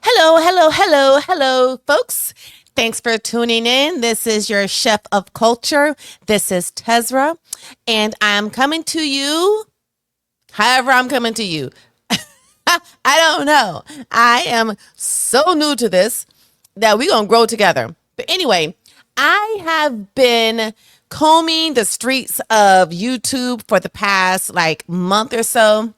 Hello, hello, hello, hello, folks. Thanks for tuning in. This is your chef of culture. This is Tezra, and I'm coming to you however I'm coming to you. I don't know. I am so new to this that we're going to grow together. But anyway, I have been combing the streets of YouTube for the past month or so.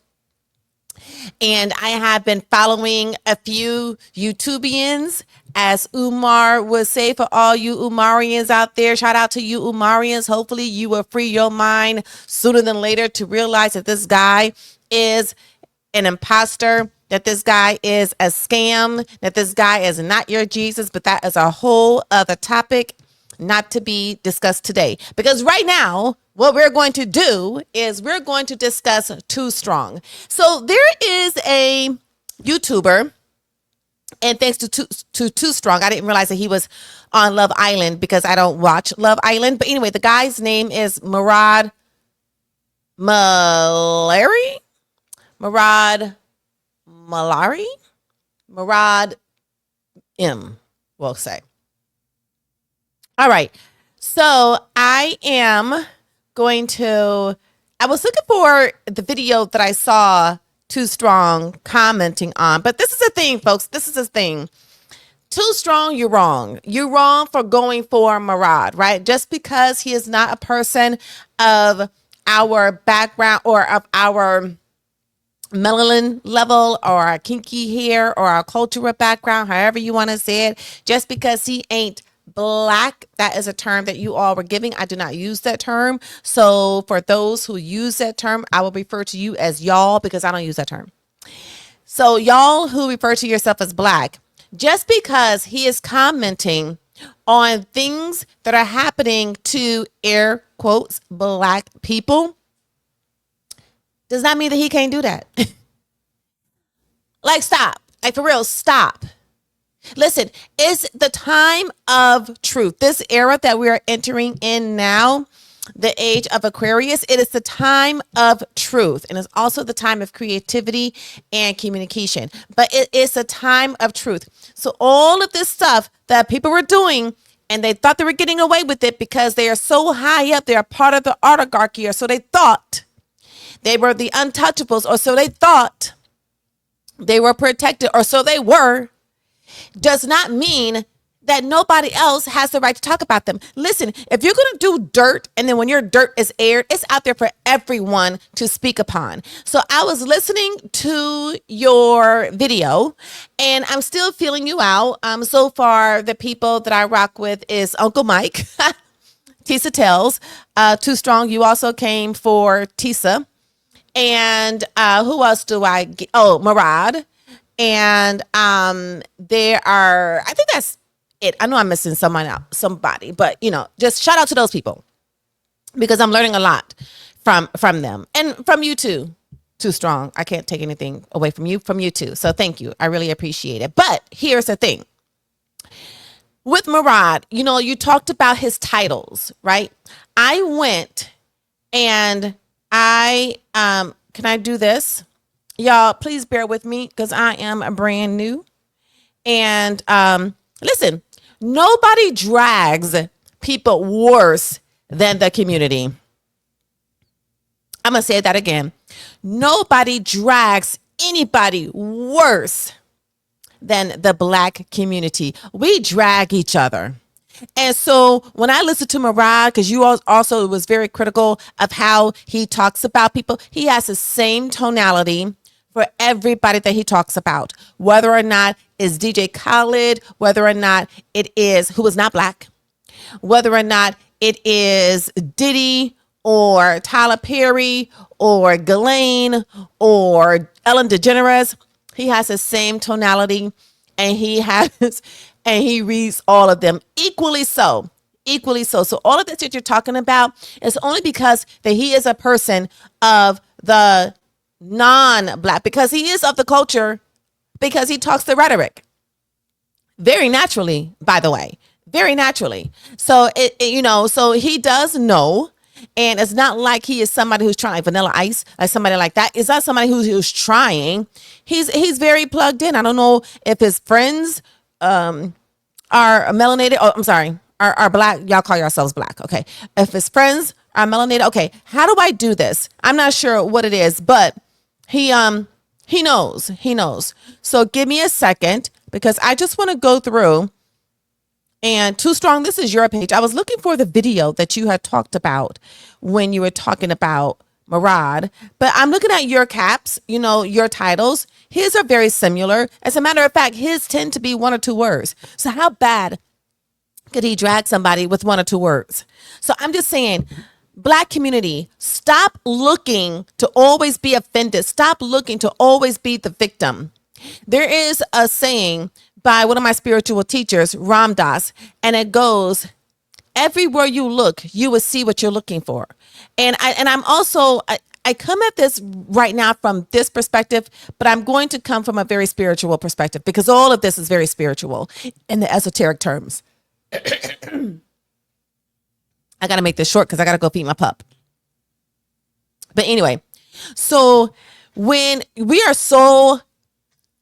And I have been following a few YouTubians, as Umar would say, for all you Umarians out there. Shout out to you Umarians. Hopefully you will free your mind sooner than later to realize that this guy is an imposter, that this guy is a scam, that this guy is not your Jesus, but that is a whole other topic not to be discussed today. Because right now, what we're going to do is we're going to discuss Too Strong. So there is a YouTuber, and thanks to Too Strong, I didn't realize that he was on Love Island because I don't watch Love Island. But anyway, the guy's name is Murad Malari. Murad Malari? Murad M, we'll say. All right. So I was looking for the video that I saw Too Strong commenting on. But this is the thing, folks. This is the thing. Too Strong, you're wrong. You're wrong for going for Murad, right? Just because he is not a person of our background or of our melanin level or our kinky hair or our cultural background, however you want to say it, just because he ain't Black, that is a term that you all were giving. I do not use that term. So for those who use that term, I will refer to you as y'all because I don't use that term. So y'all who refer to yourself as Black, just because he is commenting on things that are happening to air quotes Black people does not mean that he can't do that. Stop. For real, stop. Listen, it's the time of truth. This era that we are entering in now, the age of Aquarius, it is the time of truth. And it's also the time of creativity and communication. But it is a time of truth. So all of this stuff that people were doing, and they thought they were getting away with it because they are so high up, they are part of the oligarchy, or so they thought. They were the untouchables, or so they thought. They were protected, or so they were. Does not mean that nobody else has the right to talk about them. Listen, if you're going to do dirt, and then when your dirt is aired, it's out there for everyone to speak upon. So I was listening to your video, and I'm still feeling you out. So far, the people that I rock with is Uncle Mike, Tisa Tells, Too Strong. You also came for Tisa. And who else do I get? Oh, Murad. And there are, I think that's it. I know I'm missing somebody, but just shout out to those people because I'm learning a lot from them and from you too. Too Strong. I can't take anything away from you too. So thank you. I really appreciate it. But here's the thing. With Murad, you talked about his titles, right? I went and can I do this? Y'all, please bear with me because I am brand new. And listen, nobody drags people worse than the community. I'm going to say that again. Nobody drags anybody worse than the Black community. We drag each other. And so when I listened to Murad, because you also was very critical of how he talks about people, he has the same tonality for everybody that he talks about, whether or not it's DJ Khaled, whether or not it is, who is not Black, whether or not it is Diddy or Tyler Perry or Ghislaine or Ellen DeGeneres. He has the same tonality, and he reads all of them equally so. So all of this that you're talking about is only because that he is a person of the non-Black, because he is of the culture, because he talks the rhetoric very naturally, by the way, very naturally. So so he does know And it's not like he is somebody who's trying, like Vanilla Ice, like somebody like that. It's not somebody who's trying. He's very plugged in. I don't know if his friends are melanated. Oh, I'm sorry, are black. Y'all call yourselves black. Okay. If his friends are melanated, okay. How do I do this? I'm not sure what it is, but he knows. He knows. So give me a second because I just want to go through. And Too Strong, this is your page. I was looking for the video that you had talked about when you were talking about Murad, but I'm looking at your caps, your titles. His are very similar. As a matter of fact, his tend to be 1 or 2 words. So how bad could he drag somebody with 1 or 2 words? So I'm just saying, Black community, stop looking to always be offended. Stop looking to always be the victim. There is a saying by one of my spiritual teachers, Ram Dass, and it goes, everywhere you look, you will see what you're looking for. And I'm also, I come at this right now from this perspective, but I'm going to come from a very spiritual perspective because all of this is very spiritual in the esoteric terms. I got to make this short because I got to go feed my pup. But anyway, so when we are so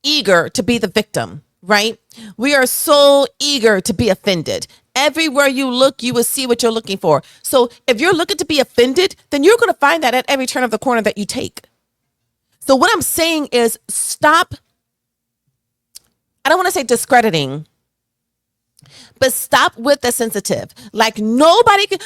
eager to be the victim, right? We are so eager to be offended. Everywhere you look, you will see what you're looking for. So if you're looking to be offended, then you're going to find that at every turn of the corner that you take. So what I'm saying is stop. I don't want to say discrediting, but stop with the sensitive. Like nobody can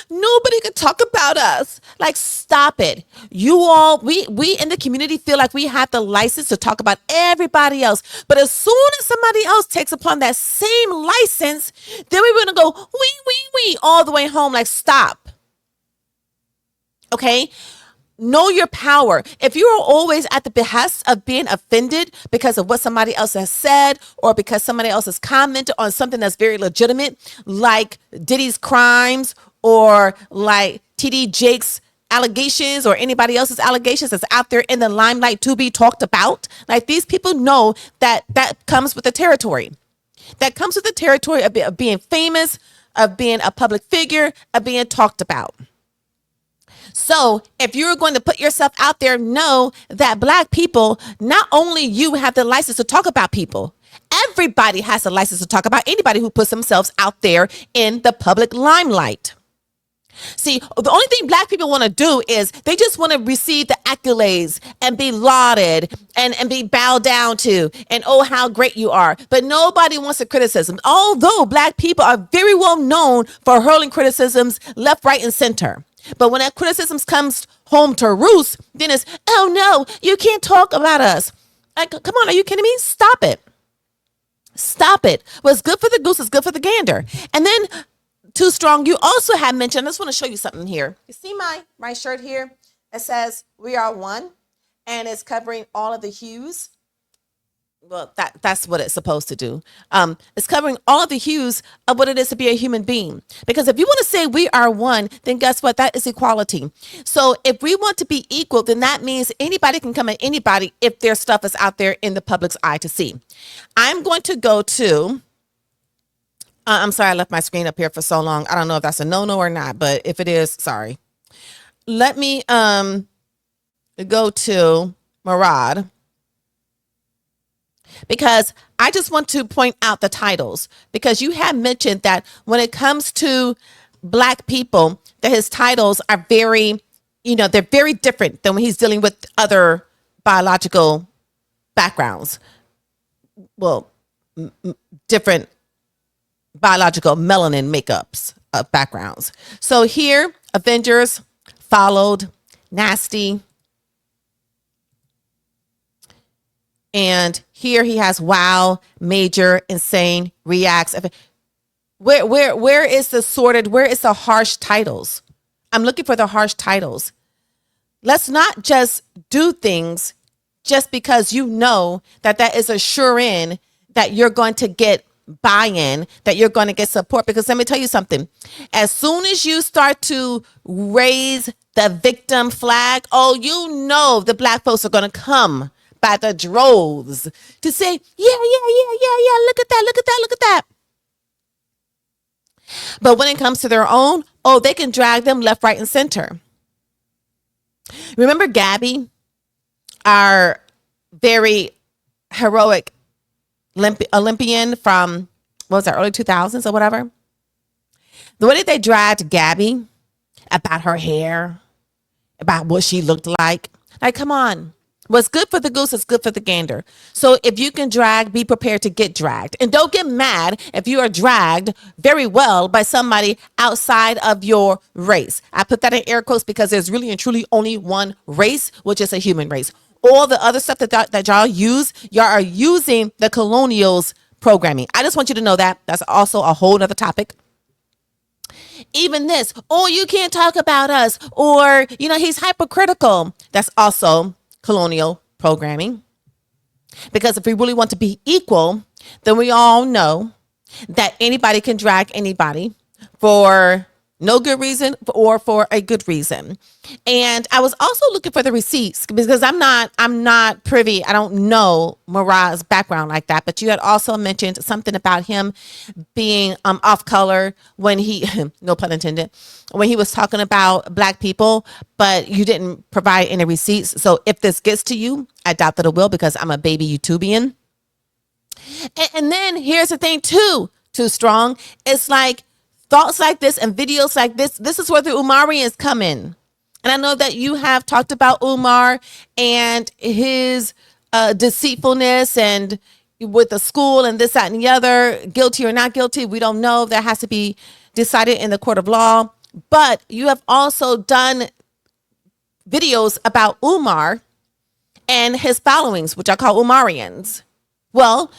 talk about us. Like stop it. You all, we in the community feel like we have the license to talk about everybody else. But as soon as somebody else takes upon that same license, then we're gonna go we all the way home. Like stop. Okay. Know your power. If you are always at the behest of being offended because of what somebody else has said or because somebody else has commented on something that's very legitimate, like Diddy's crimes or like TD Jake's allegations or anybody else's allegations that's out there in the limelight to be talked about, like these people know that comes with the territory. That comes with the territory of being famous, of being a public figure, of being talked about. So if you're going to put yourself out there, know that Black people, not only you have the license to talk about people, everybody has a license to talk about anybody who puts themselves out there in the public limelight. See, the only thing Black people want to do is they just want to receive the accolades and be lauded and be bowed down to and oh, how great you are. But nobody wants the criticism, although Black people are very well known for hurling criticisms left, right, and center. But when that criticism comes home to roost, then it's, oh no, you can't talk about us. Like, come on, are you kidding me? Stop it. Stop it. What's good for the goose is good for the gander. And then Too Strong, you also have mentioned, I just want to show you something here. You see my shirt here? It says, we are one, and it's covering all of the hues. Well, that's what it's supposed to do. It's covering all of the hues of what it is to be a human being. Because if you want to say we are one, then guess what? That is equality. So if we want to be equal, then that means anybody can come at anybody if their stuff is out there in the public's eye to see. I'm going to go to, I'm sorry, I left my screen up here for so long. I don't know if that's a no-no or not, but if it is, sorry. Let me go to Murad. Because I just want to point out the titles, because you have mentioned that when it comes to Black people, that his titles are very, they're very different than when he's dealing with other biological backgrounds. Well, different biological melanin makeups of backgrounds. So here, Avengers, followed, nasty. And here he has wow, major, insane, reacts. Where is the sorted? Where is the harsh titles? I'm looking for the harsh titles. Let's not just do things just because you know that is a sure in that you're going to get buy-in, that you're going to get support. Because let me tell you something. As soon as you start to raise the victim flag, the Black folks are going to come by the droves to say, yeah, look at that. But when it comes to their own, they can drag them left, right, and center. Remember Gabby, our very heroic Olympian from, what was that, early 2000s or whatever? The way that they dragged Gabby about her hair, about what she looked like, come on. What's good for the goose is good for the gander. So if you can drag, be prepared to get dragged. And don't get mad if you are dragged very well by somebody outside of your race. I put that in air quotes because there's really and truly only one race, which is a human race. All the other stuff that y'all use, y'all are using the colonials programming. I just want you to know that. That's also a whole other topic. Even this, oh, you can't talk about us, or, he's hypocritical. That's also colonial programming. Because if we really want to be equal, then we all know that anybody can drag anybody for no good reason or for a good reason. And I was also looking for the receipts because I'm not privy. I don't know Murad's background like that, but you had also mentioned something about him being off color when he, no pun intended, when he was talking about Black people, but you didn't provide any receipts. So if this gets to you, I doubt that it will because I'm a baby YouTubian. And then here's the thing too strong. It's like, thoughts like this and videos like this is where the Umarians come in. And I know that you have talked about Umar and his deceitfulness and with the school and this, that, and the other, guilty or not guilty. We don't know. That has to be decided in the court of law. But you have also done videos about Umar and his followings, which I call Umarians. Well,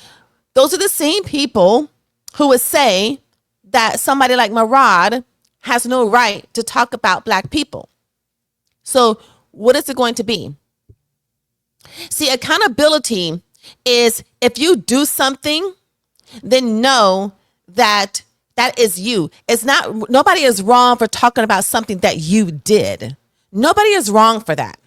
those are the same people who would say that somebody like Murad has no right to talk about Black people. So what is it going to be? See, accountability is if you do something, then know that that is you. It's not, nobody is wrong for talking about something that you did. Nobody is wrong for that.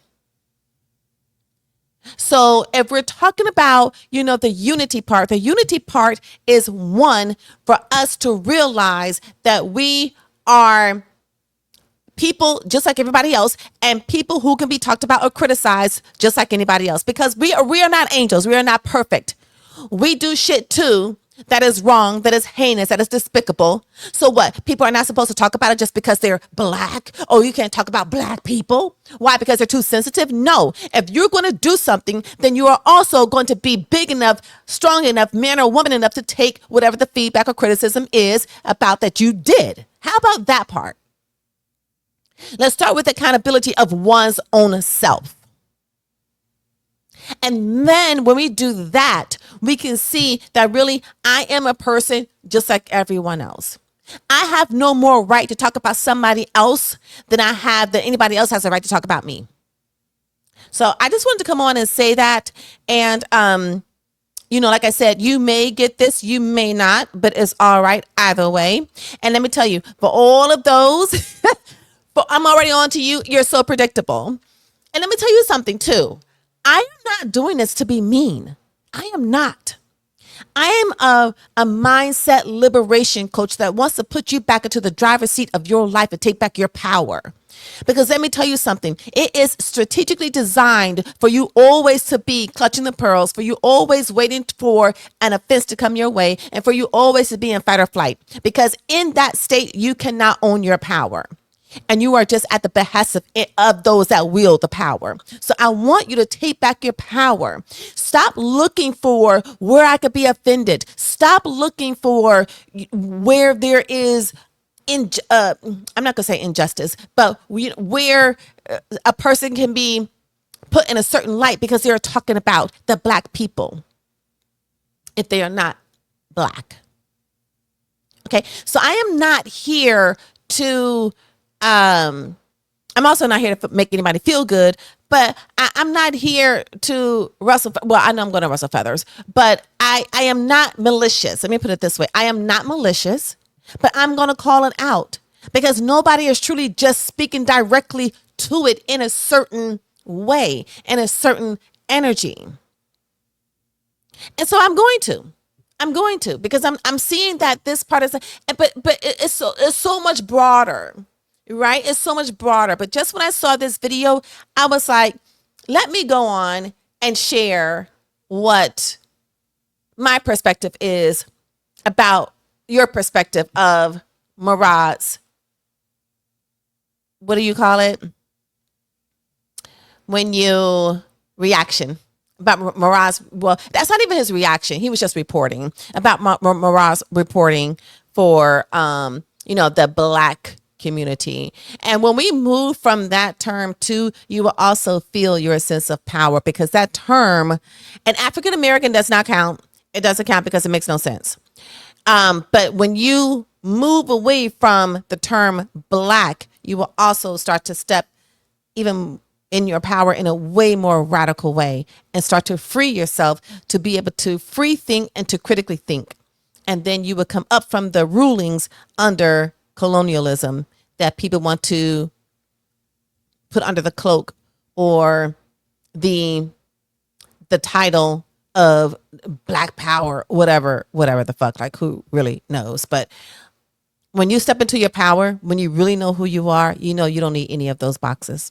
So if we're talking about, the unity part is one for us to realize that we are people just like everybody else and people who can be talked about or criticized just like anybody else, because we are not angels. We are not perfect. We do shit too that is wrong, that is heinous, that is despicable. So what? People are not supposed to talk about it just because they're Black? Oh, you can't talk about Black people? Why? Because they're too sensitive? No. If you're going to do something, then you are also going to be big enough, strong enough, man or woman enough to take whatever the feedback or criticism is about that you did. How about that part? Let's start with accountability of one's own self. And then when we do that, we can see that really I am a person just like everyone else. I have no more right to talk about somebody else than anybody else has a right to talk about me. So I just wanted to come on and say that. And, like I said, you may get this, you may not, but it's all right either way. And let me tell you, for all of those, but I'm already on to you. You're so predictable. And let me tell you something too. I am not doing this to be mean. I am not. I am a mindset liberation coach that wants to put you back into the driver's seat of your life and take back your power. Because let me tell you something. It is strategically designed for you always to be clutching the pearls, for you always waiting for an offense to come your way, and for you always to be in fight or flight. Because in that state, you cannot own your power. And you are just at the behest of those that wield the power. So I want you to take back your power. Stop looking for where I could be offended. Stop looking for where there is, I'm not going to say injustice, but where a person can be put in a certain light because they're talking about the Black people if they are not Black. Okay, so I am not here to... I'm also not here to make anybody feel good, but I'm not here to rustle. Well, I know I'm going to rustle feathers, but I am not malicious. Let me put it this way. I am not malicious, but I'm going to call it out because nobody is truly just speaking directly to it in a certain way, in a certain energy. And so I'm going to, because I'm seeing that this part is, but it's so much broader. right? It's so much broader. But just when I saw this video, I was like, let me go on and share what my perspective is about your perspective of Murad's, what do you call it? When you reaction about Murad's, well, that's not even his reaction. He was just reporting about Murad's reporting for, the black community. And when we move from that term to, you will also feel your sense of power, because that term, an African American, does not count. It doesn't count because it makes no sense. But when you move away from the term black, you will also start to step even in your power in a way more radical way, and start to free yourself to be able to free think and to critically think. And then you will come up from the rulings under colonialism that people want to put under the cloak or the title of black power, whatever the fuck, like who really knows. But when you step into your power, when you really know who you are, you know you don't need any of those boxes.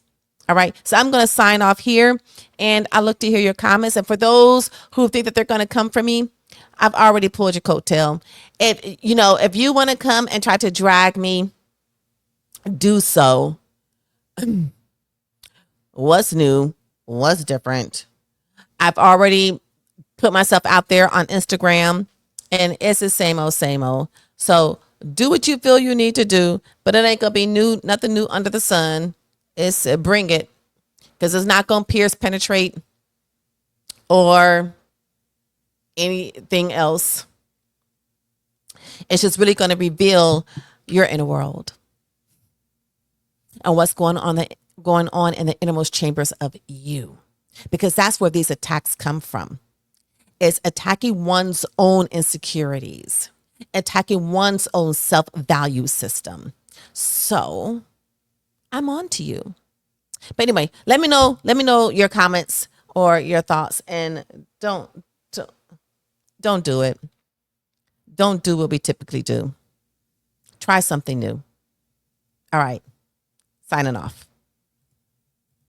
All right. So I'm going to sign off here, and I look to hear your comments. And for those who think that they're going to come for me, I've already pulled your coattail. If you want to come and try to drag me, do so. What's new? What's different? I've already put myself out there on Instagram, and it's the same old, same old. So do what you feel you need to do, but it ain't going to be new, nothing new under the sun. It's bring it, because it's not going to pierce, penetrate, or anything else. It's just really going to reveal your inner world and what's going on in the innermost chambers of you, because that's where these attacks come from. It's attacking one's own insecurities, attacking one's own self-value system. So I'm on to you. But anyway, let me know your comments or your thoughts, and don't do it. Don't do what we typically do. Try something new. All right. Signing off.